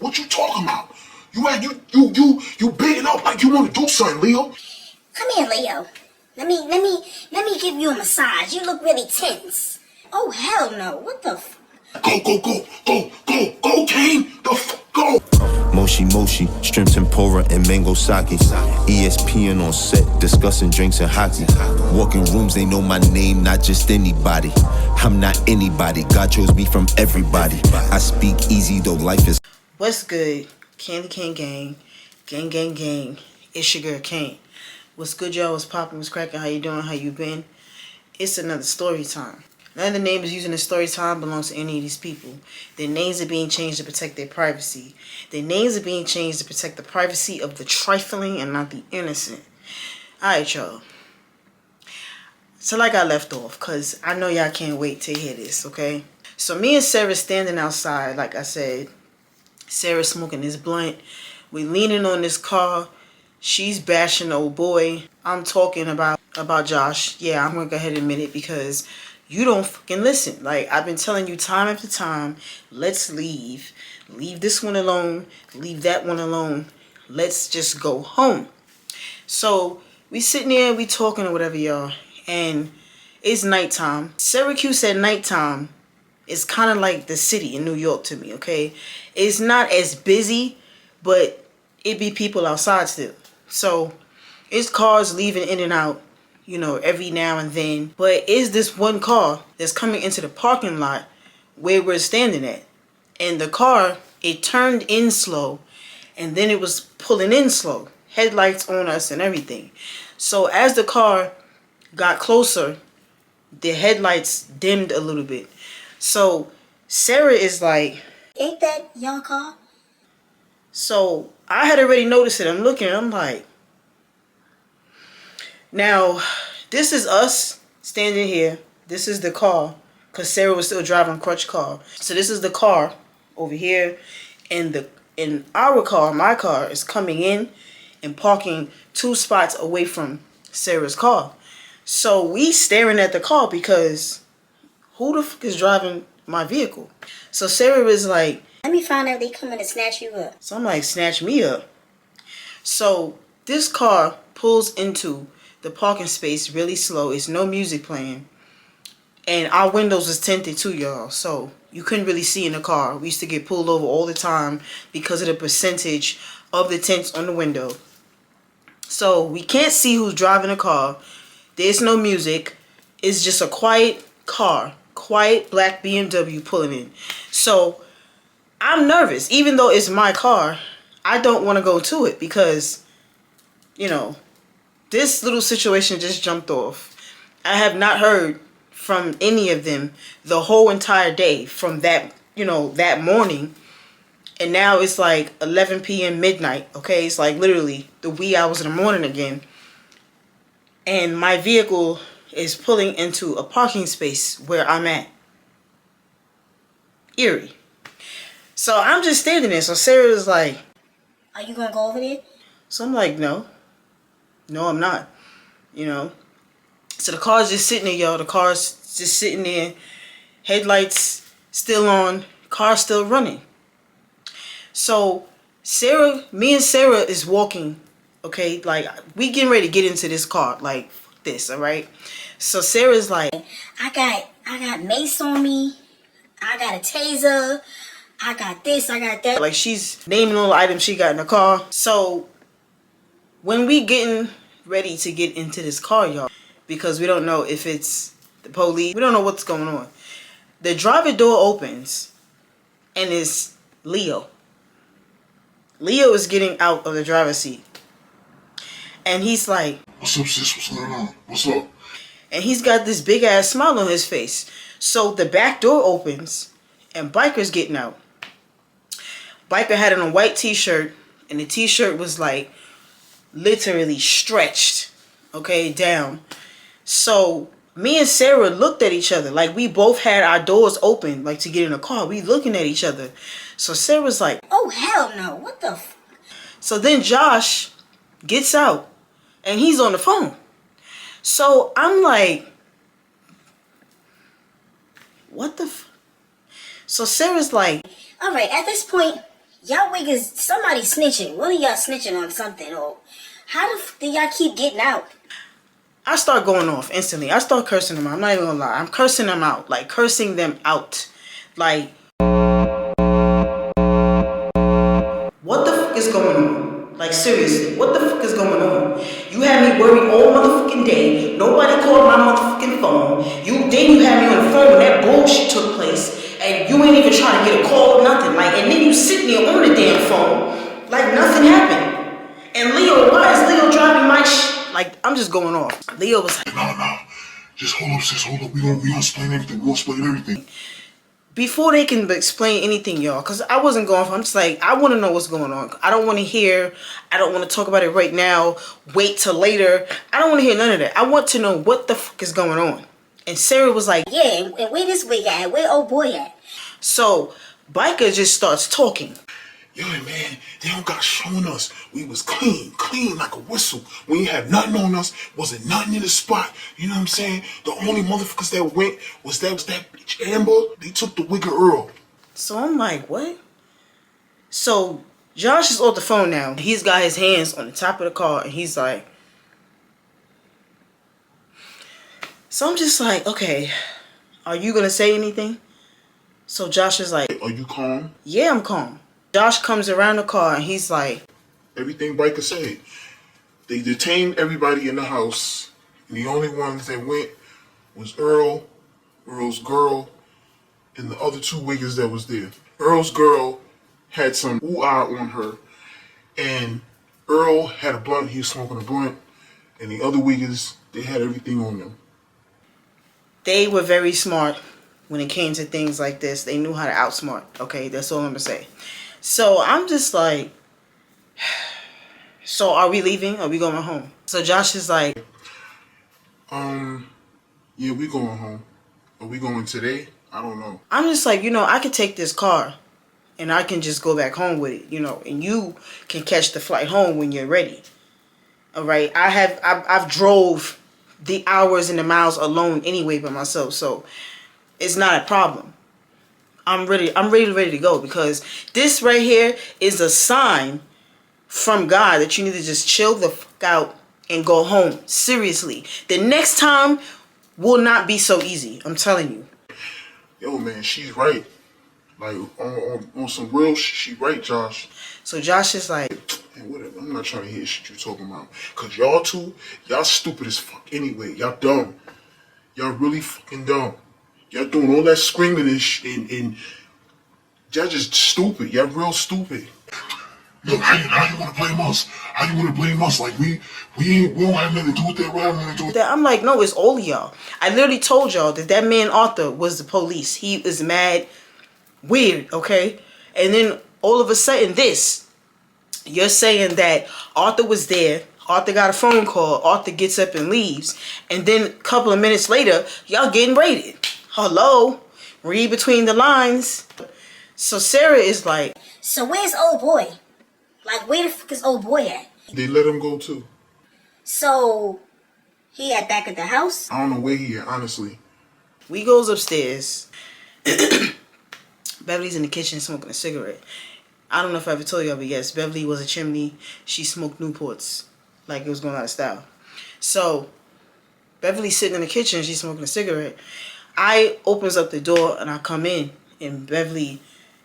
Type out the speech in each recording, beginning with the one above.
What you talking about? You bigging up like you want to do something, Leo. Come here, Leo. Let me give you a massage. You look really tense. Oh, hell no. What the f... Go, Kane. Go. Moshi, shrimp tempura and mango sake. ESPN on set, discussing drinks and hockey. Walking rooms, they know my name, not just anybody. I'm not anybody, God chose me from everybody. I speak easy though life is... What's good? Candy Cane Gang. Gang. It's your girl Kane. What's good, y'all? What's poppin'? What's crackin'? How you doing? How you been? It's another story time. None of the names using the story time belongs to any of these people. Their names are being changed to protect their privacy. Their names are being changed to protect the privacy of the trifling and not the innocent. Alright, y'all. So like I left off, because I know y'all can't wait to hear this, okay? So me and Sarah standing outside, like I said. Sarah smoking this blunt. We leaning on this car. She's bashing the old boy. I'm talking about Josh. Yeah, I'm going to go ahead and admit it because... you don't fucking listen. Like, I've been telling you time after time, let's leave. Leave this one alone. Leave that one alone. Let's just go home. So, we sitting there, we talking or whatever, y'all. And it's nighttime. Syracuse at nighttime is kind of like the city in New York to me, okay? It's not as busy, but it be people outside still. So, it's cars leaving in and out, you know, every now and then. But is this one car that's coming into the parking lot where we're standing at? And the car, it turned in slow and then it was pulling in slow. Headlights on us and everything. So as the car got closer, the headlights dimmed a little bit. So Sarah is like, ain't that your car? So I had already noticed it. I'm looking, I'm like, now, this is us standing here. This is the car, because Sarah was still driving a crutch car. So this is the car over here, and our car, my car, is coming in and parking 2 spots away from Sarah's car. So we staring at the car because who the fuck is driving my vehicle? So Sarah is like, let me find out if they coming to snatch you up. So I'm like, snatch me up. So this car pulls into the parking space really slow. It's no music playing. And our windows was tinted too, y'all. So you couldn't really see in the car. We used to get pulled over all the time because of the percentage of the tints on the window. So we can't see who's driving the car. There's no music. It's just a quiet car. Quiet black BMW pulling in. So I'm nervous. Even though it's my car, I don't want to go to it because, you know, this little situation just jumped off. I have not heard from any of them the whole entire day from that, you know, that morning. And now it's like 11 p.m. midnight, okay? It's like literally the wee hours of the morning again. And my vehicle is pulling into a parking space where I'm at. Eerie. So I'm just standing there. So Sarah's like, are you gonna go over there? So I'm like, no, I'm not, you know. So the car's just sitting there, y'all. The car's just sitting there. Headlights still on. Car still running. So me and Sarah is walking, okay? Like, we getting ready to get into this car. Like, fuck this, all right? So Sarah's like, I got mace on me. I got a taser. I got this, I got that. Like, she's naming all the items she got in the car. So when we getting ready to get into this car, y'all, because we don't know if it's the police, we don't know what's going on. The driver door opens and it's Leo. Leo is getting out of the driver's seat. And he's like, what's up, sis? What's going on? What's up? And he's got this big ass smile on his face. So the back door opens and Biker's getting out. Biker had on a white t-shirt and the t-shirt was like literally stretched, okay, down. So me and Sarah looked at each other like we both had our doors open, like to get in the car. We looking at each other. So Sarah's like, oh hell no, what the f... So then Josh gets out and he's on the phone. So I'm like, what the f... So Sarah's like, all right, at this point, Y'all wiggers, somebody snitching. One of y'all snitching on something, or how the f do y'all keep getting out? I start going off instantly. I start cursing them out. I'm not even gonna lie. I'm cursing them out. Like, cursing them out. Like, what the fuck is going on? Like, seriously, what the fuck is going on? You had me worried all motherfucking day. Nobody called my motherfucking phone. Then you had me on the phone when that bullshit took place. And you ain't even trying to get a call or nothing. Like, and then you sitting there on the damn phone. Like, nothing happened. And Leo, why is Leo driving my shit? Like, I'm just going off. Leo was like, Nah. Just hold up, sis. Hold up. We don't explain everything. We'll explain everything. Before they can explain anything, y'all, because I wasn't going for, I'm just like, I want to know what's going on. I don't want to hear, I don't want to talk about it right now, wait till later. I don't want to hear none of that. I want to know what the fuck is going on. And Sarah was like, Yeah, and where this wig at? Where old boy at? so Biker just starts talking. Yo, man, they don't got showing us. We was clean like a whistle. We ain't had nothing on us. Wasn't nothing in the spot. You know what I'm saying? The only motherfuckers that went was that bitch Amber. They took the wig of Earl. So I'm like, what? So Josh is off the phone now. He's got his hands on the top of the car and he's like, so I'm just like, okay, are you going to say anything? So Josh is like, Are you calm? yeah, I'm calm. Josh comes around the car and he's like, Everything Biker said. They detained everybody in the house. And the only ones that went was Earl, Earl's girl, and the other two wiggers that was there. Earl's girl had some ooh-ah on her. And Earl had a blunt. He was smoking a blunt. And the other wiggers, they had everything on them. they were very smart when it came to things like this. They knew how to outsmart. Okay, that's all I'm going to say. So I'm just like, so are we leaving? Or are we going home? So Josh is like, Yeah, we going home. Are we going today? I don't know. I'm just like, I could take this car and I can just go back home with it, and you can catch the flight home when you're ready. All right. I've drove the hours and the miles alone anyway by myself. So it's not a problem. I'm ready to go, because this right here is a sign from God that you need to just chill the fuck out and go home. Seriously. The next time will not be so easy. I'm telling you. Yo, man, she's right. Like, on some real shit, she right, Josh. So Josh is like, Man, whatever. I'm not trying to hear shit you talking about. Because y'all two, y'all stupid as fuck anyway. Y'all dumb. Y'all really fucking dumb. Y'all doing all that screaming and y'all just stupid. Y'all real stupid. Look, how you want to blame us? How you want to blame us? Like, we don't have nothing to do with that. We don't have nothing to do with that. I'm like, no, it's all of y'all. I literally told y'all that man Arthur was the police. He is mad weird, okay? And then all of a sudden you're saying that Arthur was there. Arthur got a phone call. Arthur gets up and leaves. And then a couple of minutes later, y'all getting raided. Hello? Read between the lines. So Sarah is like, So where's old boy? Like, where the fuck is old boy at? They let him go too. So he at back at the house? I don't know where he at, honestly. we goes upstairs. Beverly's in the kitchen smoking a cigarette. I don't know if I ever told y'all, but yes, Beverly was a chimney. She smoked Newports like it was going out of style. So Beverly's sitting in the kitchen. She's smoking a cigarette. I opens up the door and I come in, and Beverly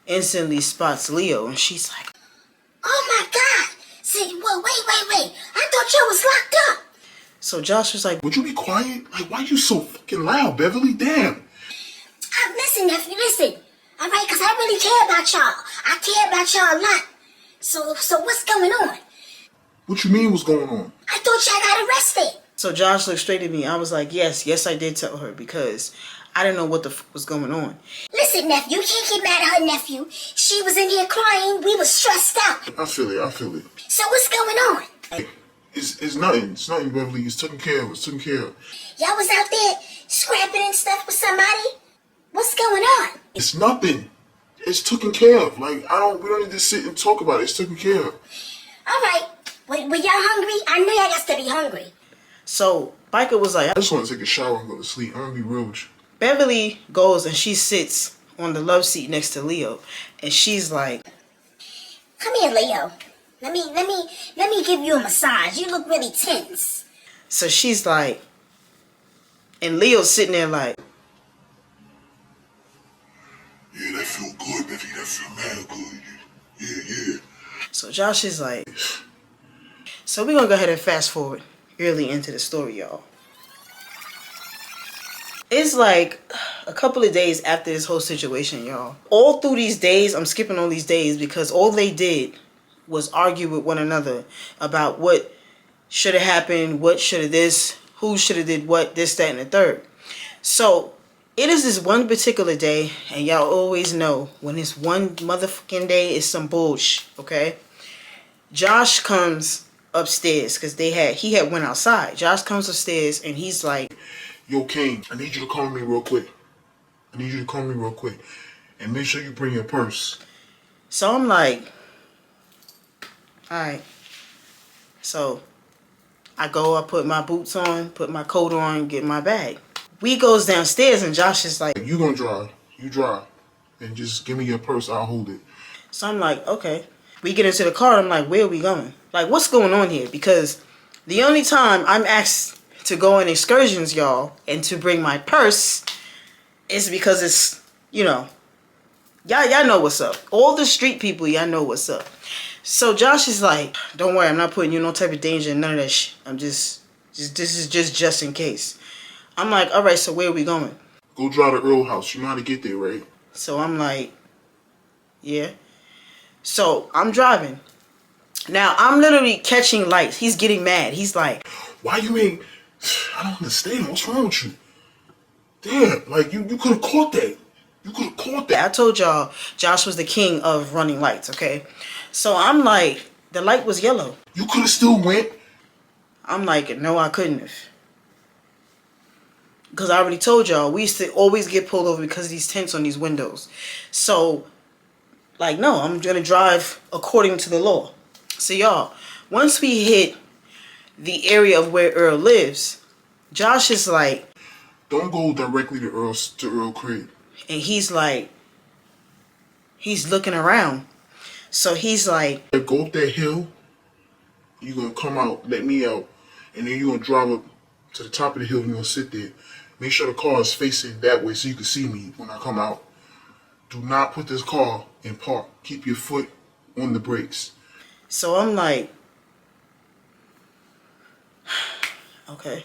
instantly spots Leo, and she's like, Oh my God! Say, well, wait. I thought y'all was locked up. so Josh was like, Would you be quiet? Like, why you so fucking loud, Beverly? Damn. Listen, nephew, listen. All right, because I really care about y'all. I care about y'all a lot. So what's going on? What you mean what's going on? I thought y'all got arrested. so Josh looked straight at me. I was like, yes, I did tell her, because I didn't know what the fuck was going on. Listen, nephew, you can't get mad at her, nephew. She was in here crying. We was stressed out. I feel it. So what's going on? It's nothing. It's nothing, Beverly. It's taken care of. Y'all was out there scrapping and stuff with somebody? What's going on? It's nothing. It's taken care of. Like, we don't need to sit and talk about it. It's taken care of. All right. Were y'all hungry? I know y'all got to be hungry. So Biker was like, I just want to take a shower and go to sleep. I'm going to be real with you. Beverly goes and she sits on the love seat next to Leo, and she's like, Come here, Leo. Let me give you a massage. You look really tense. So she's like, and Leo's sitting there like, Yeah, that feel good, baby. That feel mad good. Yeah. so Josh is like, so we're gonna go ahead and fast forward early into the story, y'all. It's like a couple of days after this whole situation, y'all. All through these days, I'm skipping all these days because all they did was argue with one another about what should have happened, what should have this, who should have did what, this, that, and the third. So it is this one particular day, and y'all always know when it's one motherfucking day, it's some bullshit, okay? Josh comes upstairs because he had went outside. Josh comes upstairs and he's like, Yo, Kane, I need you to call me real quick. And make sure you bring your purse. so I'm like, alright. So I go, I put my boots on, put my coat on, get my bag. We goes downstairs and Josh is like, You gonna drive. You drive. And just give me your purse, I'll hold it. so I'm like, okay. We get into the car, I'm like, where are we going? Like, what's going on here? Because the only time I'm asked to go on excursions, y'all, and to bring my purse is because it's, you know, y'all know what's up. All the street people, y'all know what's up. So Josh is like, don't worry, I'm not putting you in no type of danger and none of that shit. This is just in case. I'm like, all right, so where are we going? Go drive to Earl house. You know how to get there, right? So I'm like, yeah. So I'm driving. Now I'm literally catching lights. He's getting mad. He's like, Why you ain't... I don't understand. What's wrong with you? Damn, like, you could have caught that. I told y'all Josh was the king of running lights, okay? So I'm like, the light was yellow. You could have still went. I'm like, no, I couldn't have. Because I already told y'all, we used to always get pulled over because of these tints on these windows. So, like, no, I'm going to drive according to the law. So, y'all, once we hit the area of where Earl lives, Josh is like, Don't go directly to Earl crib. and he's like, he's looking around. So he's like, Go up that hill. You're going to come out, let me out. And then you're going to drive up to the top of the hill and you're going to sit there. Make sure the car is facing that way so you can see me when I come out. Do not put this car in park. Keep your foot on the brakes. so I'm like, okay.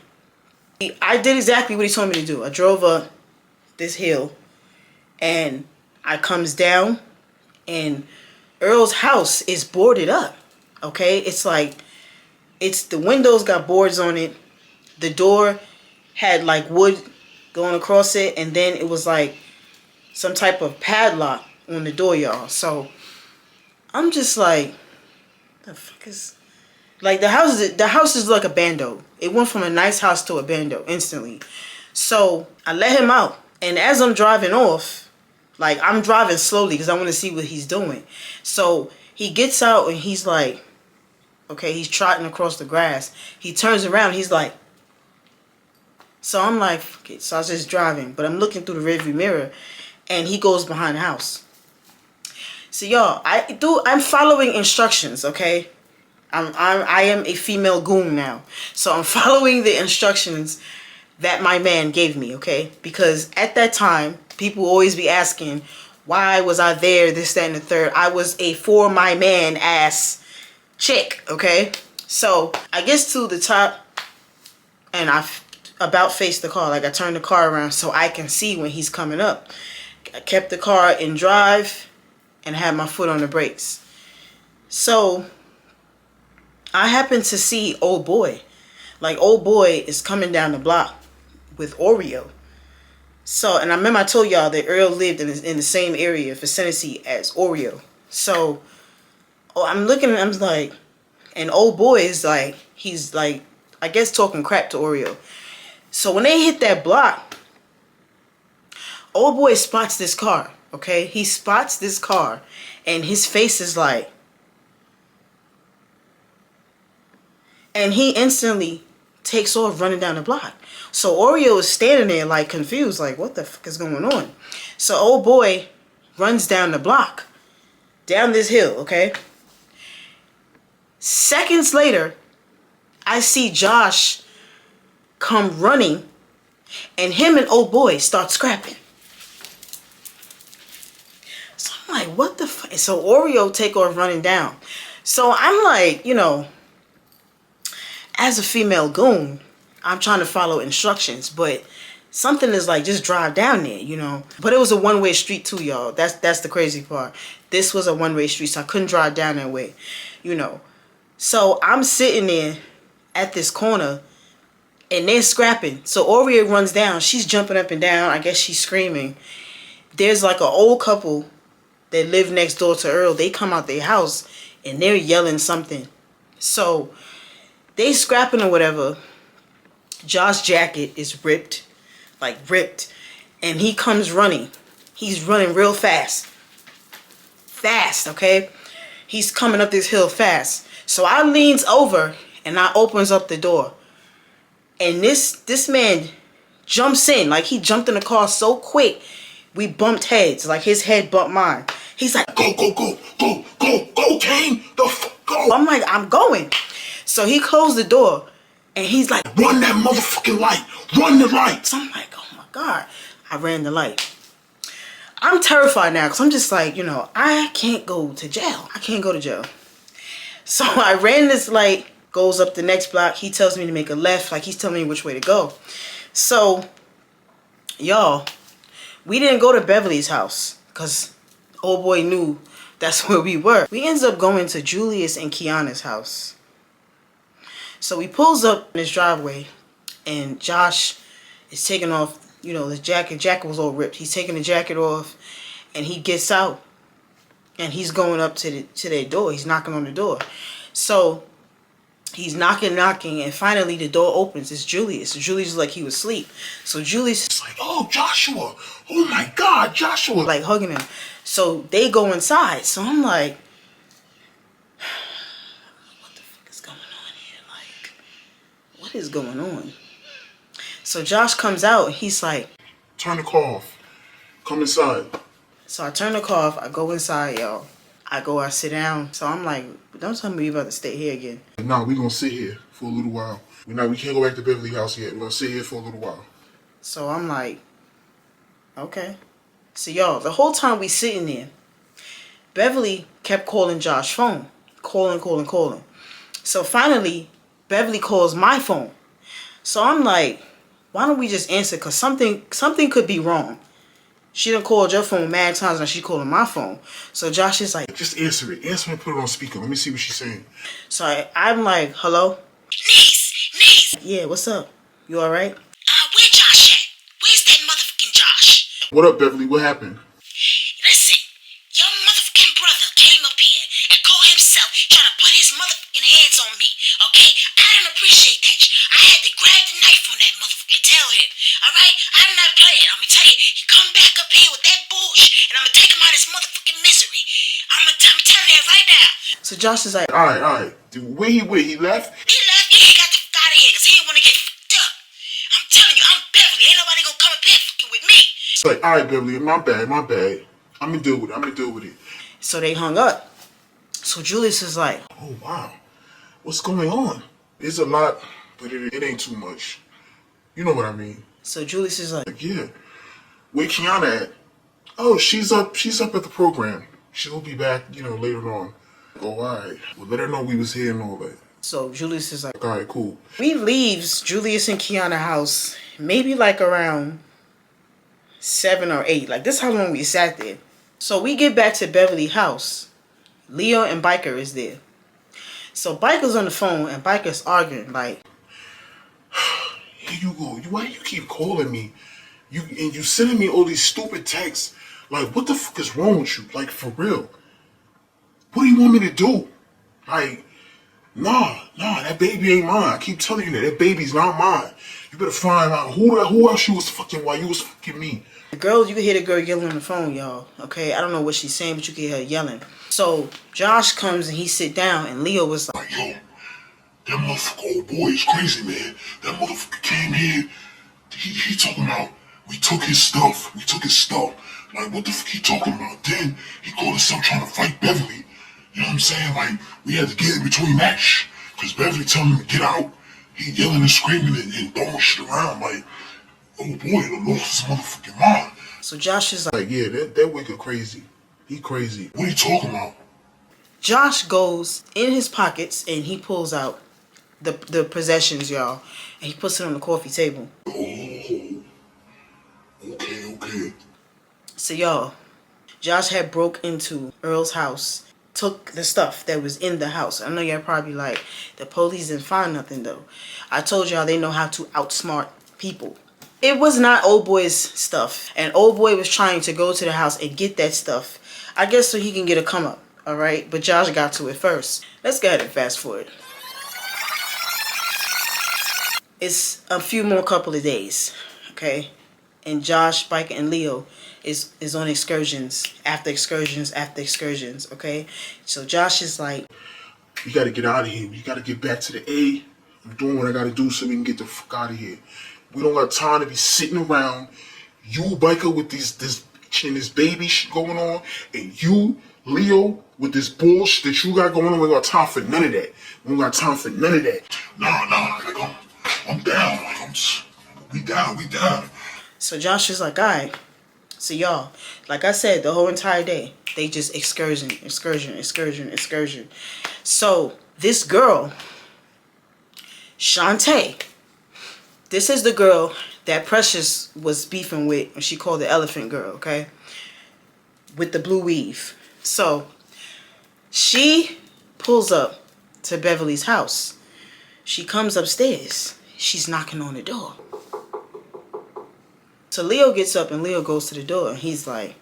I did exactly what he told me to do. I drove up this hill and I comes down and Earl's house is boarded up. Okay? It's like, the windows got boards on it. The door had like wood going across it, and then it was like some type of padlock on the door, y'all. So I'm just like, the fuck is... Like, the house is like a bando. It went from a nice house to a bando instantly. So I let him out. And as I'm driving off, like, I'm driving slowly because I want to see what he's doing. So he gets out and he's like, okay, he's trotting across the grass. He turns around. He's like, so I'm like, okay. So I was just driving. But I'm looking through the rearview mirror. And he goes behind the house. So, y'all, I'm following instructions, okay? I am a female goon now. So I'm following the instructions that my man gave me, okay? Because at that time, people always be asking, why was I there, this, that, and the third? I was a for my man ass chick, okay? So I get to the top and I about face the car. Like, I turn the car around so I can see when he's coming up. I kept the car in drive and had my foot on the brakes. So I happened to see old boy. Like, old boy is coming down the block with Oreo. So, and I remember I told y'all that Earl lived in the same area, vicinity as Oreo. So, I'm looking and I'm like, and old boy is like, he's like, I guess talking crap to Oreo. So when they hit that block, old boy spots this car, okay? He spots this car and his face is like, and he instantly takes off running down the block. So Oreo is standing there like confused, like, what the fuck is going on? So old boy runs down the block, down this hill, okay? Seconds later, I see Josh come running, and him and old boy start scrapping. So I'm like, what the fuck? So Oreo take off running down. So I'm like, you know, as a female goon, I'm trying to follow instructions, but something is like, just drive down there, you know. But it was a one-way street too, y'all. That's the crazy part. This was a one-way street, so I couldn't drive down that way, you know. So I'm sitting there at this corner, and they're scrapping. So Oreo runs down. She's jumping up and down. I guess she's screaming. There's like an old couple that live next door to Earl. They come out their house, and they're yelling something. So they scrapping or whatever. Josh's jacket is ripped, like ripped, and he comes running. He's running real fast. Fast, okay? He's coming up this hill fast. So I leans over and I opens up the door. And this man jumps in. Like, he jumped in the car so quick, we bumped heads. Like, his head bumped mine. He's like, go, go, go, go, go, go, Kane, go. I'm like, I'm going. So he closed the door, and he's like, run that motherfucking light. Run the light. So I'm like, oh my God. I ran the light. I'm terrified now, because I'm just like, you know, I can't go to jail. I can't go to jail. So I ran this light, goes up the next block. He tells me to make a left, like he's telling me which way to go. So, y'all, we didn't go to Beverly's house, because old boy knew that's where we were. We ended up going to Julius and Kiana's house. So he pulls up in his driveway, and Josh is taking off, you know, his jacket. Jacket was all ripped. He's taking the jacket off, and he gets out, and he's going up to their door. He's knocking on the door. So he's knocking, and finally the door opens. It's Julius. Julius is like he was asleep. So Julius is like, oh, Joshua. Oh my God, Joshua. like hugging him. So they go inside. So I'm like, what the fuck is going on here? Like, what is going on? So Josh comes out. He's like, turn the car off. Come inside. So I turn the car off. I go inside, y'all. I sit down. So I'm like, don't tell me you about to stay here again. Nah, we gonna sit here for a little while. We can't go back to Beverly house yet. We're gonna sit here for a little while. So I'm like, okay. So y'all, the whole time we sitting there, Beverly kept calling Josh's phone. Calling. So finally, Beverly calls my phone. So I'm like, why don't we just answer? Because something could be wrong. She done called your phone mad times, and she calling my phone. So Josh is like, just answer it. Answer and put it on speaker. Let me see what she's saying. So I'm like, hello? Niece. Yeah, what's up? You alright? Where Josh at? Where's that motherfucking Josh? What up, Beverly? What happened? Listen, your motherfucking brother came up here and called himself trying to put his motherfucking hands on me, okay? I didn't appreciate that. I had to grab the knife on that motherfucker and tell him, alright? I'm not playing. I'm gonna tell you, he come back up here with that bullshit, and I'm gonna take him out of his motherfucking misery. I'm telling you right now. So Josh is like, Alright. Dude, where he went? He left? He left, yeah, he got the fuck out of here, because he didn't want to get fucked up. I'm telling you, I'm Beverly. Ain't nobody gonna come up here fucking with me. It's like, alright, Beverly, my bad. I'm gonna deal with it. so they hung up. So Julius is like, Oh, wow. What's going on? It's a lot, but it ain't too much. You know what I mean? so Julius is like, Like, yeah. Where Kiana at? Oh, she's up at the program. She'll be back, later on. Oh, alright. Well, let her know we was here and all that. so Julius is like, Alright, cool. we leaves Julius and Kiana's house maybe like around 7 or 8. Like, this is how long we sat there. So we get back to Beverly's house. Leo and Biker is there. So Biker's on the phone and Biker's arguing like, Here you go. Why you keep calling me? You sending me all these stupid texts. Like, what the fuck is wrong with you? Like, for real. What do you want me to do? Like, nah, that baby ain't mine. I keep telling you that baby's not mine. You better find out who else you was fucking while you was fucking me. the girl, you can hear the girl yelling on the phone, y'all. Okay, I don't know what she's saying, but you can hear her yelling. So Josh comes and he sit down, and Leo was like, Yo, that motherfucker old boy is crazy, man. That motherfucker came here. He talking about we took his stuff. Like, what the fuck he talking about? Then he called himself trying to fight Beverly. You know what I'm saying? Like, we had to get in between that shit. Because Beverly telling him to get out. He yelling and screaming and throwing shit around like, oh boy, the lost his motherfucking mind. So Josh is like, Yeah, that Wicker crazy. He crazy. What are you talking about? Josh goes in his pockets and he pulls out the possessions, y'all. And he puts it on the coffee table. Oh, okay. So y'all, Josh had broke into Earl's house, took the stuff that was in the house. I know y'all probably like, the police didn't find nothing though. I told y'all they know how to outsmart people. It was not old boy's stuff. And old boy was trying to go to the house and get that stuff. I guess so he can get a come up. Alright? But Josh got to it first. Let's go ahead and fast forward. It's a few more couple of days. Okay? And Josh, Biker, and Leo is on excursions after excursions after excursions. Okay? So Josh is like, you gotta get out of here. You gotta get back to the A. I'm doing what I gotta do so we can get the fuck out of here. We don't got time to be sitting around. You, Biker, with this bitch and this baby shit going on, and you, Leo, with this bullshit that you got going on. We got time for none of that. We don't got time for none of that. Nah, like I'm down. Like we down. So Josh is like, alright. So y'all, like I said, the whole entire day, they just excursion. So this girl, Shantae, this is the girl that Precious was beefing with, and she called the elephant girl, okay? With the blue weave. So she pulls up to Beverly's house. She comes upstairs. She's knocking on the door. So Leo gets up and Leo goes to the door and he's like,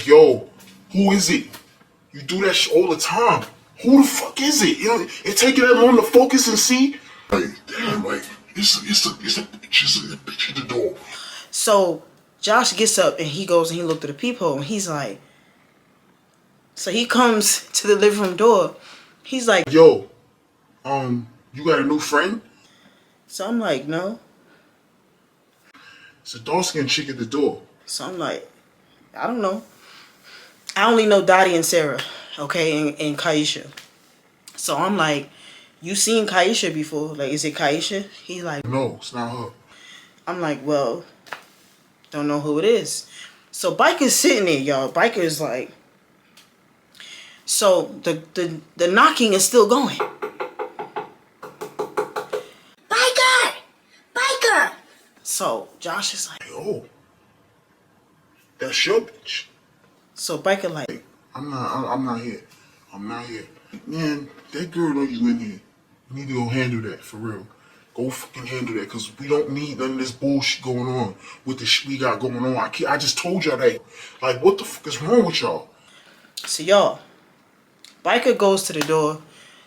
yo, who is it? You do that shit all the time. Who the fuck is it? You know, it take you that long to focus and see. Like, damn, like, it's a bitch at the door. So Josh gets up and he goes and he looked at the peephole and he's like, so he comes to the living room door. He's like, yo, you got a new friend? So I'm like, no. It's a dark-skinned chick at the door. So I'm like, I don't know. I only know Dottie and Sarah, okay, and Kaisha. So I'm like, you seen Kaisha before? Like, is it Kaisha? He's like, no, it's not her. I'm like, well, don't know who it is. So Biker's sitting there, y'all. Biker is like, so the knocking is still going. Biker! So Josh is like, yo, that's your bitch. So Biker like, I'm not here. Man, that girl know you in here. You need to go handle that, for real. Go fucking handle that, because we don't need none of this bullshit going on with the shit we got going on. I just told y'all that. Like, what the fuck is wrong with y'all? So y'all, Biker goes to the door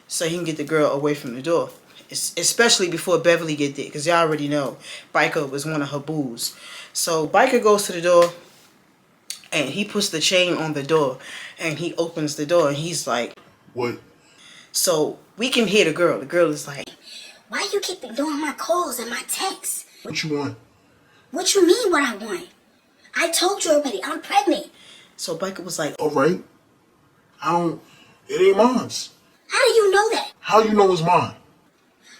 so he can get the girl away from the door. Especially before Beverly get there, because y'all already know Biker was one of her boos. So Biker goes to the door and he puts the chain on the door and he opens the door and he's like, what? So we can hear the girl. The girl is like, Why you keep ignoring my calls and my texts? What you want? What you mean what I want? I told you already, I'm pregnant. So Biker was like, Alright. It ain't mine. How do you know that? How you know it's mine?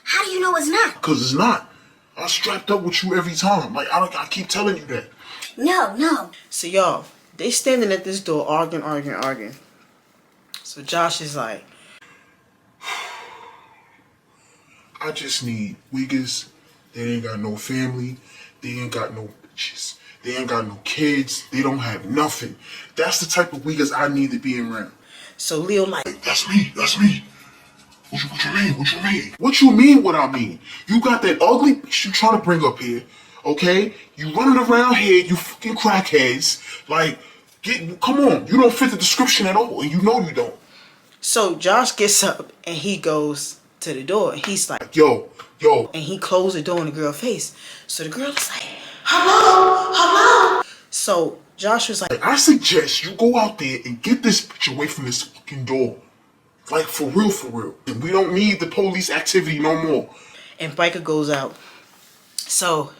How do you know it's not? Because it's not. I'm strapped up with you every time. Like, I keep telling you that. No. So y'all, they standing at this door arguing. So Josh is like, I just need wiggers. They ain't got no family. They ain't got no bitches. They ain't got no kids. They don't have nothing. That's the type of wiggers I need to be around. So Leo like, That's me. What you mean? What you mean what I mean? You got that ugly bitch you trying to bring up here, okay? You running around here, you fucking crackheads. Like, come on. You don't fit the description at all, and you know you don't. So Josh gets up and he goes to the door. He's like, yo. And he closed the door in the girl's face. So the girl is like, hello. So Josh was like, I suggest you go out there and get this bitch away from this fucking door. Like, for real. And we don't need the police activity no more. And Biker goes out. So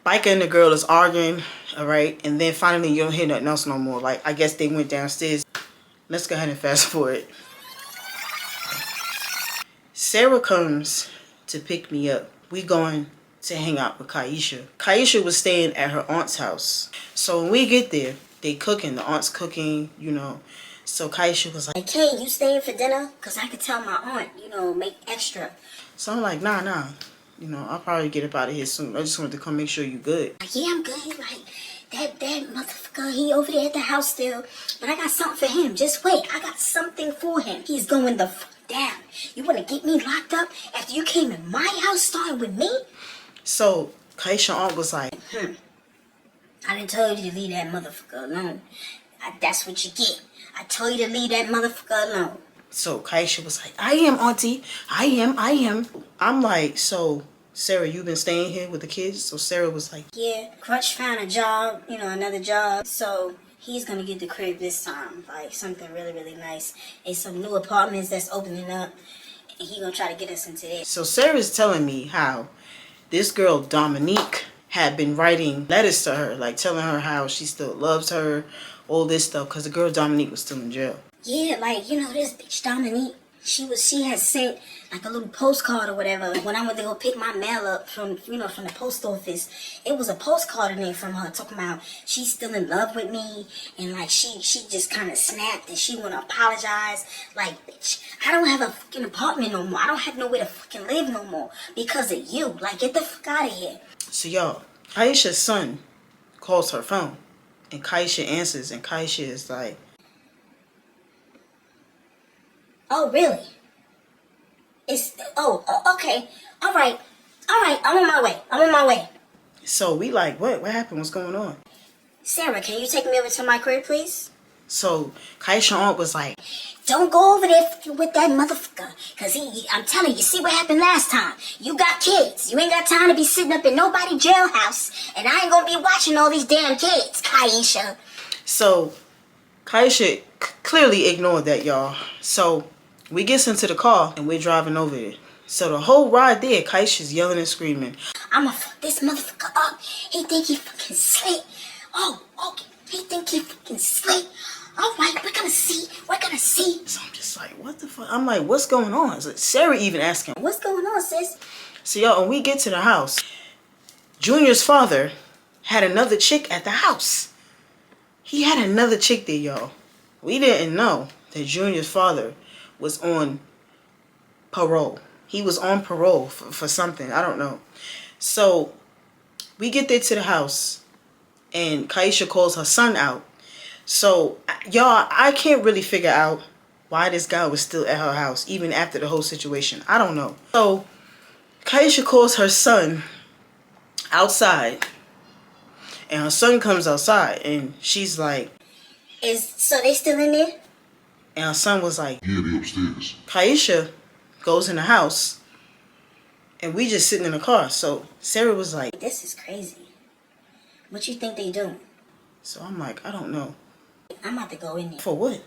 Biker and the girl is arguing Alright, and then finally you don't hear nothing else no more. Like, I guess they went downstairs. Let's go ahead and fast forward. Sarah comes to pick me up. We going to hang out with Kaisha. Kaisha was staying at her aunt's house. So when we get there, they cooking. The aunt's cooking, you know. So Kaisha was like, Kane, you staying for dinner? Because I could tell my aunt, you know, make extra. so I'm like, nah. You know, I'll probably get up out of here soon. I just wanted to come make sure you good. Like, yeah, I'm good. Like, that motherfucker, he over there at the house still. But I got something for him. Just wait. I got something for him. He's going the fuck down. You want to get me locked up after you came in my house starting with me? So Kaisha aunt was like, I didn't tell you to leave that motherfucker alone. That's what you get. I told you to leave that motherfucker alone. so Kaisha was like, I am, auntie. I am. I'm like, so Sarah, you been staying here with the kids? So Sarah was like, Yeah, Crutch found a job, you know, another job. So he's gonna get the crib this time. Like something really, really nice. And some new apartments that's opening up. And he gonna try to get us into it. so Sarah's telling me how this girl Dominique had been writing letters to her, like telling her how she still loves her, all this stuff, because the girl Dominique was still in jail. Yeah, like, you know, this bitch Dominique, she had sent like a little postcard or whatever. When I went to go pick my mail up from, you know, from the post office, it was a postcard in there from her talking about she's still in love with me, and like she just kind of snapped and she want to apologize. Like, bitch, I don't have a fucking apartment no more. I don't have nowhere to fucking live no more because of you. Like, get the fuck out of here. So y'all, Kaisha's son calls her phone, and Kaisha answers, and Kaisha is like, Oh, really? Okay. All right. I'm on my way. so we like, what happened? What's going on? Sarah, can you take me over to my crib, please? So Kaisha aunt was like, Don't go over there with that motherfucker. Because I'm telling you, see what happened last time. You got kids. You ain't got time to be sitting up in nobody's jailhouse. And I ain't going to be watching all these damn kids, Kaisha. so Kaisha clearly ignored that, y'all. So we gets into the car and we're driving over there. So the whole ride there, Kaisha's yelling and screaming. I'ma fuck this motherfucker up. He think he fucking slick. Oh, okay. He think he fucking slick. All right, we're gonna see. So I'm just like, what the fuck? I'm like, what's going on? So Sarah even asking, What's going on, sis? so y'all, when we get to the house, Junior's father had another chick at the house. He had another chick there, y'all. We didn't know that Junior's father was on parole. He was on parole for something. I don't know. So we get there to the house and Kaisha calls her son out. So y'all, I can't really figure out why this guy was still at her house even after the whole situation. I don't know. So Kaisha calls her son outside and her son comes outside and she's like, So they still in there? and her son was like, Yeah, they upstairs. Kaisha goes in the house and we just sitting in the car. So Sarah was like, This is crazy. What you think they doing? so I'm like, I don't know. I'm about to go in there. For what?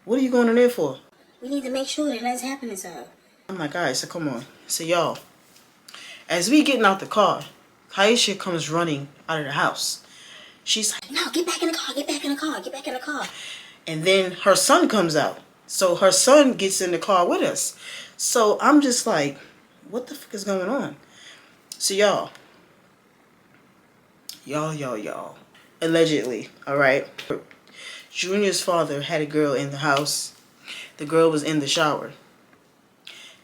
What are you going in there for? We need to make sure that nothing's happening to her. I'm like, alright, so come on. So y'all, as we getting out the car, Kaisha comes running out of the house. She's like, No, get back in the car. Get back in the car. Get back in the car. and then her son comes out. So her son gets in the car with us. So I'm just like, what the fuck is going on? So y'all. Allegedly, alright? Junior's father had a girl in the house. The girl was in the shower.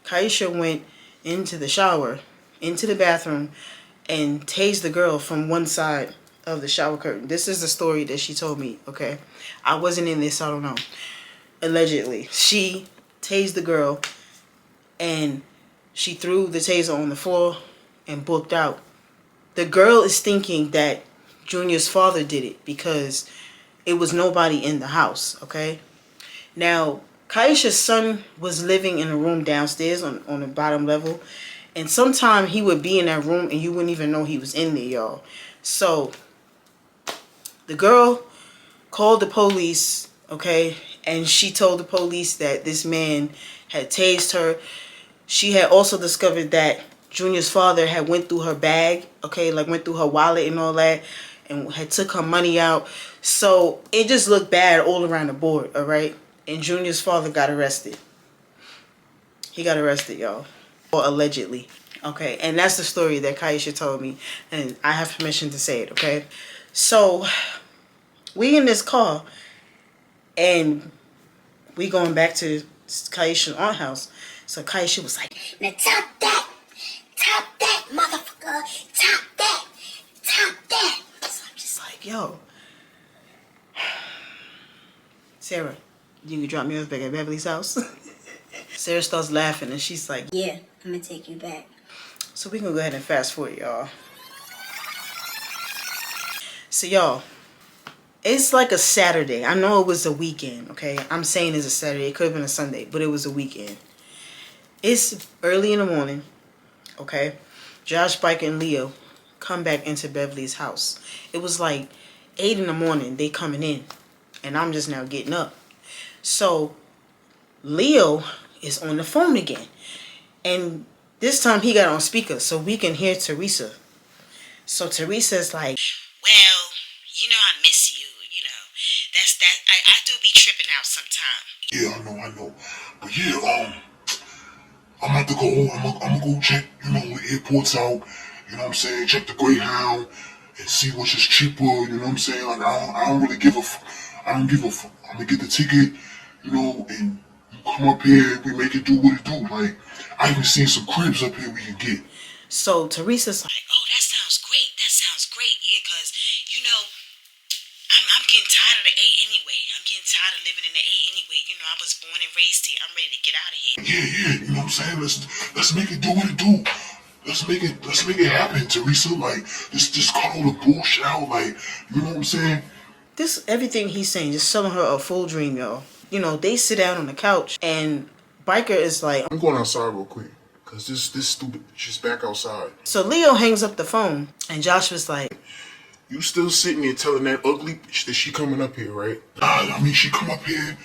Kaisha went into the shower, into the bathroom, and tased the girl from one side of the shower curtain. This is the story that she told me, okay? I wasn't in this, so I don't know. Allegedly. She tased the girl, and she threw the taser on the floor and booked out. The girl is thinking that Junior's father did it because it was nobody in the house, okay? Now, Kaisha's son was living in a room downstairs on the bottom level. And sometimes he would be in that room and you wouldn't even know he was in there, y'all. So, the girl called the police, okay? And she told the police that this man had tased her. She had also discovered that Junior's father had went through her bag, okay, like went through her wallet and all that, and had took her money out. So it just looked bad all around the board, all right? And Junior's father got arrested. He got arrested, y'all. Or allegedly. Okay, and that's the story that Kaisha told me, and I have permission to say it, okay? So, we in this car, and we going back to Kaisha's aunt house. So Kaisha was like, Now top that, motherfucker, top that. so I'm just like, yo, Sarah, you can drop me off back at Beverly's house? Sarah starts laughing, and she's like, Yeah, I'm gonna take you back. so we gonna go ahead and fast forward, y'all. So y'all, it's like a Saturday. I know it was a weekend, okay? I'm saying it's a Saturday. It could have been a Sunday, but it was a weekend. It's early in the morning, okay? Josh, Biker, and Leo come back into Beverly's house. It was like 8 in the morning. They coming in, and I'm just now getting up. So Leo is on the phone again, and this time he got on speaker so we can hear Teresa. So Teresa's like, Well, you know I miss you, you know. That's that. I do be tripping out sometimes. Yeah, I know. But yeah, I'm about to go. I'm gonna go check, the airports out. You know what I'm saying? Check the Greyhound and see what's just cheaper. You know what I'm saying? Like I don't really give a. I don't give a. I'm gonna get the ticket, and you come up here. We make it do what it do. Like I even seen some cribs up here we can get. so Teresa's like, Oh, that sounds great. Yeah, cause you know, I'm getting tired of the A anyway. I'm getting tired of living in the A anyway. You know, I was born and raised here. I'm ready to get out of here. Yeah, you know what I'm saying? Let's make it do what it do. Let's make it happen, Teresa. Like just cut all the bullshit out. Like, you know what I'm saying? this everything he's saying, just selling her a full dream, y'all. You know, they sit down on the couch, and Biker is like, I'm going outside real quick. Cause this stupid, she's back outside. so Leo hangs up the phone, and Josh was like, You still sitting there telling that ugly bitch that she coming up here, right? Nah, I mean, she come up here,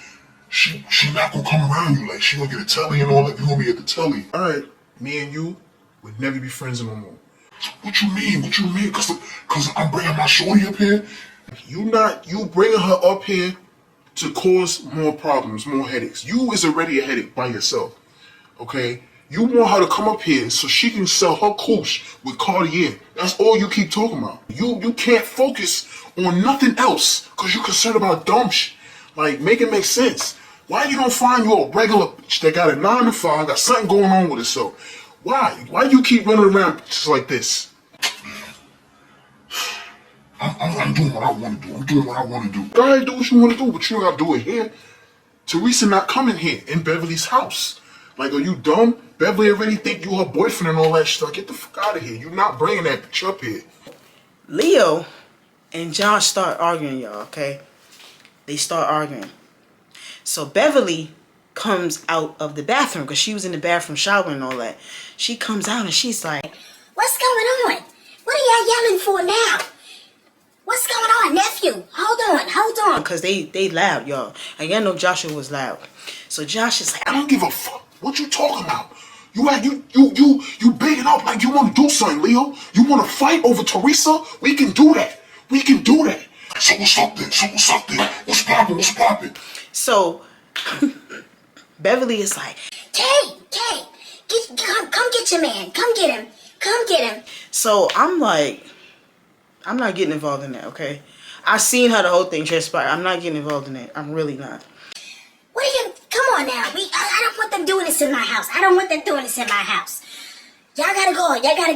she not gonna come around you. Like, she gonna get a telly and all that. You gonna be at the telly. All right, me and you would never be friends no more. What you mean? Cause I'm bringing my shorty up here? You bringing her up here to cause more problems, more headaches. You is already a headache by yourself, okay? You want her to come up here so she can sell her couche with Cartier. That's all you keep talking about. You can't focus on nothing else because you're concerned about dumb shit. Like, make it make sense. Why you don't find you a regular bitch that got a 9 to 5, got something going on with herself? Why? Why you keep running around just like this? I'm doing what I want to do. Go ahead, do what you want to do, but you don't gotta do it here. Teresa not coming here in Beverly's house. Like, are you dumb? Beverly already think you her boyfriend and all that shit. Like, get the fuck out of here. You not bringing that bitch up here. Leo and Josh start arguing, y'all, okay? They start arguing. So Beverly comes out of the bathroom, because she was in the bathroom showering and all that. She comes out and she's like, What's going on? What are y'all yelling for now? What's going on, nephew? Hold on. because they loud, y'all. And y'all know Joshua was loud. So Josh is like, I don't give a fuck. What you talking about? You bigging up like you want to do something, Leo. You want to fight over Teresa? We can do that. So what's up then? What's poppin'? so Beverly is like, Kane, come get your man. Come get him. so I'm like, I'm not getting involved in that, okay? I seen how the whole thing transpired. I'm not getting involved in that. I'm really not. What are you? Come on now. I don't want them doing this in my house. Y'all gotta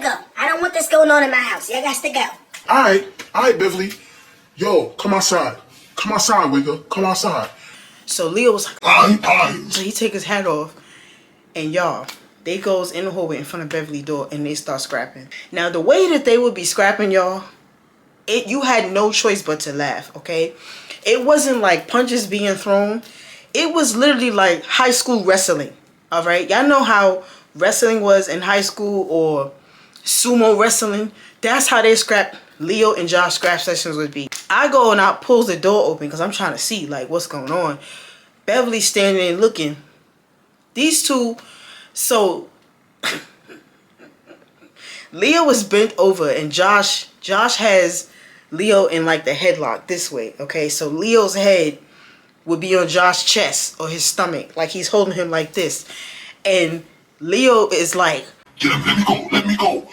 go. I don't want this going on in my house. Y'all got to go. All right, Beverly. Yo, come outside, Wigga. Come outside. So Leo was like, All right. so he take his hat off, and y'all, they goes in the hallway in front of Beverly's door, and they start scrapping. Now, the way that they would be scrapping, y'all, you had no choice but to laugh, okay? It wasn't like punches being thrown. It was literally like high school wrestling, all right? Y'all know how wrestling was in high school, or sumo wrestling? That's how they scrap. Leo and Josh scrap sessions would be. I go and I pulls the door open because I'm trying to see like what's going on. Beverly's standing and looking. These two, so Leo was bent over, and Josh has Leo in like the headlock this way. Okay, so Leo's head would be on Josh's chest or his stomach, like he's holding him like this, and Leo is like, Get up, let me go.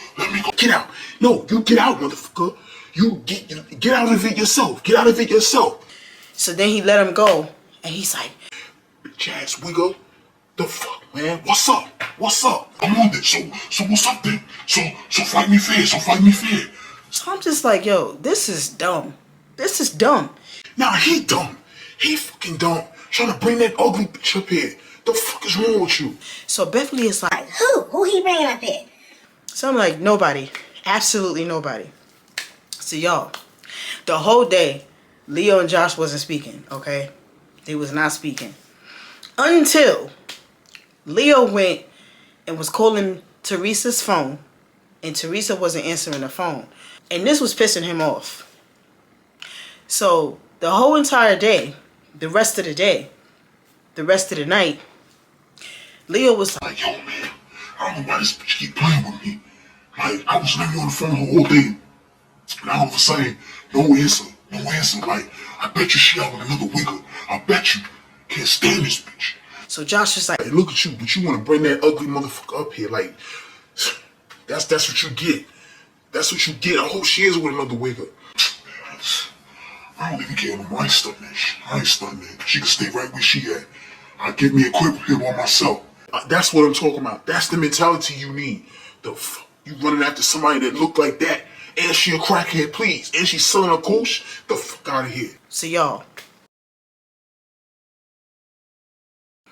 Get out. No, you get out, motherfucker. You get out of it yourself. Get out of it yourself. So then he let him go, and he's like, Bitch ass wiggle. The fuck, man? What's up? I'm on this. So what's up then? So fight me fair. so I'm just like, yo, this is dumb. Nah, he dumb. He fucking dumb. Trying to bring that ugly bitch up here. The fuck is wrong with you? So Beverly is like, Who he bringing up here? so I'm like, nobody. Absolutely nobody. So y'all, the whole day, Leo and Josh wasn't speaking, okay? They was not speaking. Until Leo went and was calling Teresa's phone, and Teresa wasn't answering the phone. And this was pissing him off. So the whole entire day, the rest of the night, Leo was Like, yo, man, I don't know why this bitch keep playing with me. Like, I was literally on the phone the whole day. And all of a sudden, no answer. Like, I bet you she out with another wigger. I bet you can't stand this bitch. So Josh was like, Hey, look at you, but you want to bring that ugly motherfucker up here. Like, that's what you get. That's what you get. I hope she is with another wigger. I don't even care no more. I ain't stunning that. She can stay right where she at. I get me equipped here by myself. That's what I'm talking about. That's the mentality you need. You running after somebody that look like that, and she a crackhead, please, and she's selling a kush. The fuck out of here. so y'all,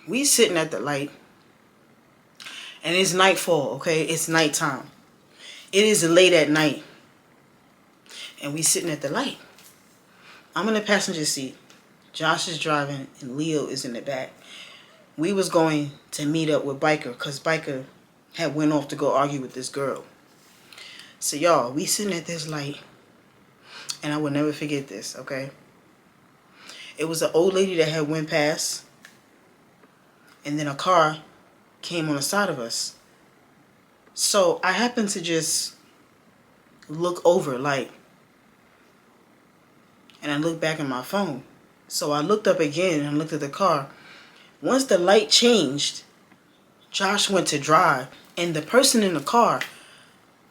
we sitting at the light, and it's nightfall, okay? It's nighttime. It is late at night, and we sitting at the light. I'm in the passenger seat. Josh is driving, and Leo is in the back. We was going to meet up with Biker, because Biker had went off to go argue with this girl. So y'all, we sitting at this light, and I will never forget this, okay? It was an old lady that had went past, and then a car came on the side of us. So I happened to just look over, like, and I looked back at my phone. So I looked up again and looked at the car. Once the light changed, Josh went to drive, and the person in the car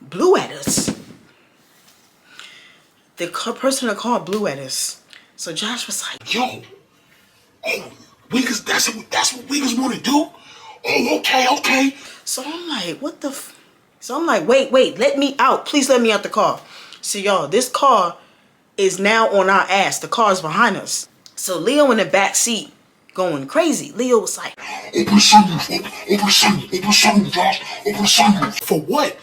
blew at us. The person in the car blew at us. So Josh was like, Yo, wiggers, that's what wiggers want to do? Oh, okay. so I'm like, what the So I'm like, wait, let me out. Please let me out the car. So y'all, this car is now on our ass. The car is behind us. So Leo in the back seat going crazy. Leo was like, Open the sunroof, Josh. Open the sunroof. For what?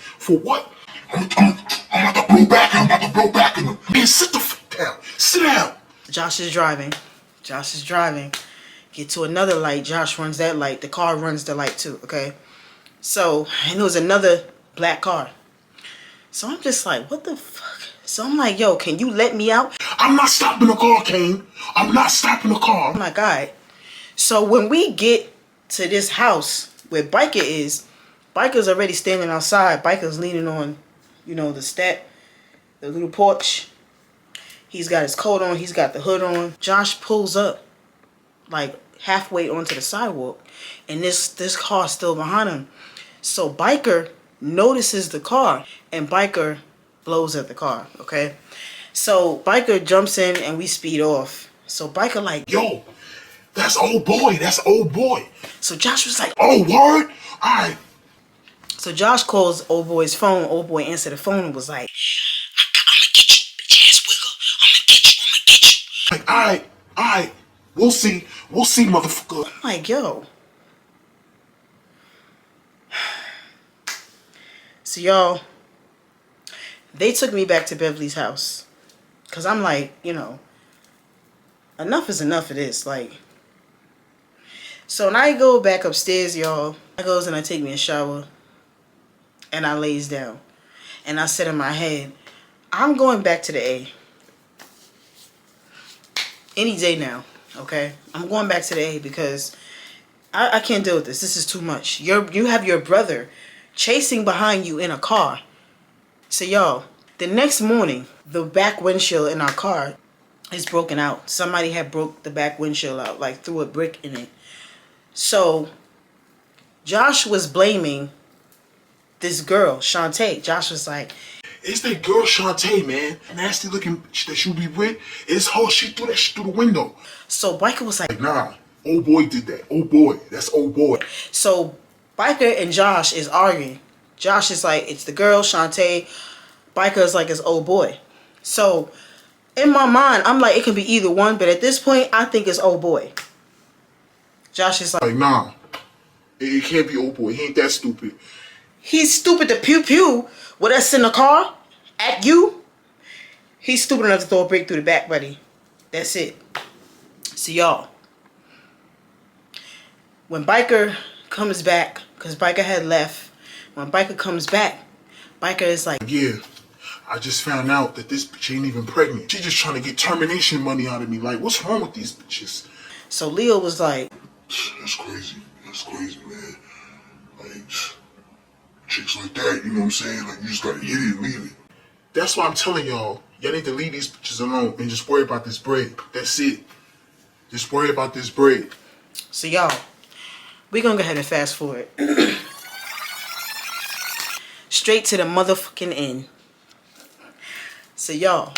I'm about to blow back in him. Man, sit the fuck down. Sit down. Josh is driving. Get to another light. Josh runs that light. The car runs the light too, okay? So, and it was another black car. So I'm just like, what the fuck? So I'm like, yo, can you let me out? I'm not stopping the car, Kane. I'm not stopping the car. I'm like, all right. So when we get to this house where Biker is, Biker's already standing outside. Biker's leaning on, the step, the little porch. He's got his coat on. He's got the hood on. Josh pulls up, like halfway onto the sidewalk, and this car's still behind him. So Biker notices the car, and Biker blows at the car, okay? So Biker jumps in, and we speed off. So Biker like, Yo, that's old boy. So Josh was like, Oh, word? Alright. So Josh calls old boy's phone. Old boy answered the phone and was like, I'ma get you, bitch ass wiggle. I'ma get you. Like, alright. We'll see, motherfucker. I'm like, yo. So y'all, they took me back to Beverly's house. Because I'm like, enough is enough of this. Like, so when I go back upstairs, y'all, I goes and I take me a shower. And I lays down. And I said in my head, I'm going back to the A. Any day now, okay? I'm going back to the A because I can't deal with this. This is too much. You have your brother chasing behind you in a car So y'all, the next morning, the back windshield in our car is broken out. Somebody had broke the back windshield out, like threw a brick in it. So Josh was blaming this girl, Shantae. Josh was like, it's that girl Shantae, man. Nasty looking that you be with. It's her. She threw that shit through the window. so Biker was like, Nah, old boy did that. Old boy. That's old boy. so Biker and Josh is arguing. Josh is like, it's the girl, Shantae. Biker is like, it's old boy. So in my mind, I'm like, it can be either one, but at this point, I think it's old boy. Josh is like, Nah, it can't be old boy. He ain't that stupid. he's stupid to pew pew with us in the car at you. He's stupid enough to throw a brick through the back, buddy. That's it. So y'all, when Biker comes back, because Biker had left, when Biker comes back, Biker is like, Yeah, I just found out that this bitch ain't even pregnant. She just trying to get termination money out of me. Like, what's wrong with these bitches? so Leo was like, That's crazy. That's crazy, man. Like, chicks like that, you know what I'm saying? Like, you just gotta hit it immediately. That's why I'm telling y'all need to leave these bitches alone and just worry about this bread. That's it. Just worry about this bread. so y'all, we're gonna go ahead and fast forward. Straight to the motherfucking end. So y'all,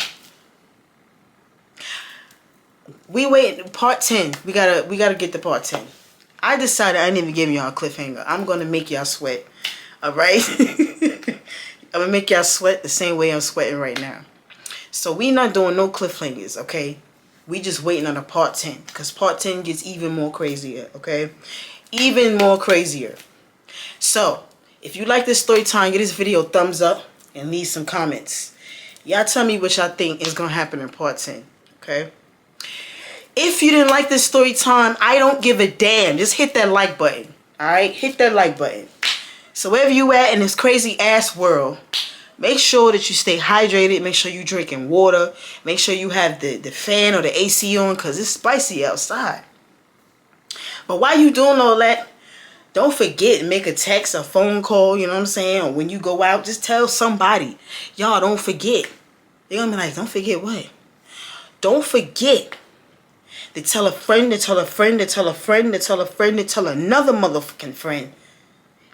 we wait part 10. We gotta get to part 10. I decided I didn't even give y'all a cliffhanger. I'm gonna make y'all sweat. Alright? I'm gonna make y'all sweat the same way I'm sweating right now. So we not doing no cliffhangers, okay? We just waiting on a part 10. Because part 10 gets even more crazier, okay? Even more crazier. So, if you like this story time, give this video a thumbs up and leave some comments. Y'all tell me what y'all think is gonna happen in part 10, okay? If you didn't like this story time, I don't give a damn. Just hit that like button, alright? Hit that like button. So wherever you at in this crazy ass world, make sure that you stay hydrated. Make sure you drinking water. Make sure you have the fan or the AC on because it's spicy outside. But while you doing all that, don't forget, make a text, a phone call, you know what I'm saying? Or when you go out, just tell somebody. Y'all, don't forget. They're going to be like, don't forget what? Don't forget to tell a friend, to tell a friend, to tell a friend, to tell a friend, to tell another motherfucking friend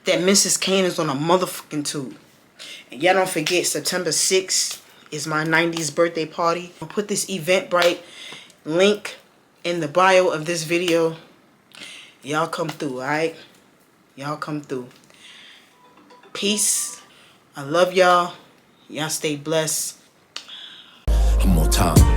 that Mrs. Kane is on a motherfucking tube. And y'all don't forget, September 6th is my 90s birthday party. I'll put this Eventbrite link in the bio of this video. Y'all come through, alright? Y'all come through. Peace. I love y'all. Y'all stay blessed. One more time.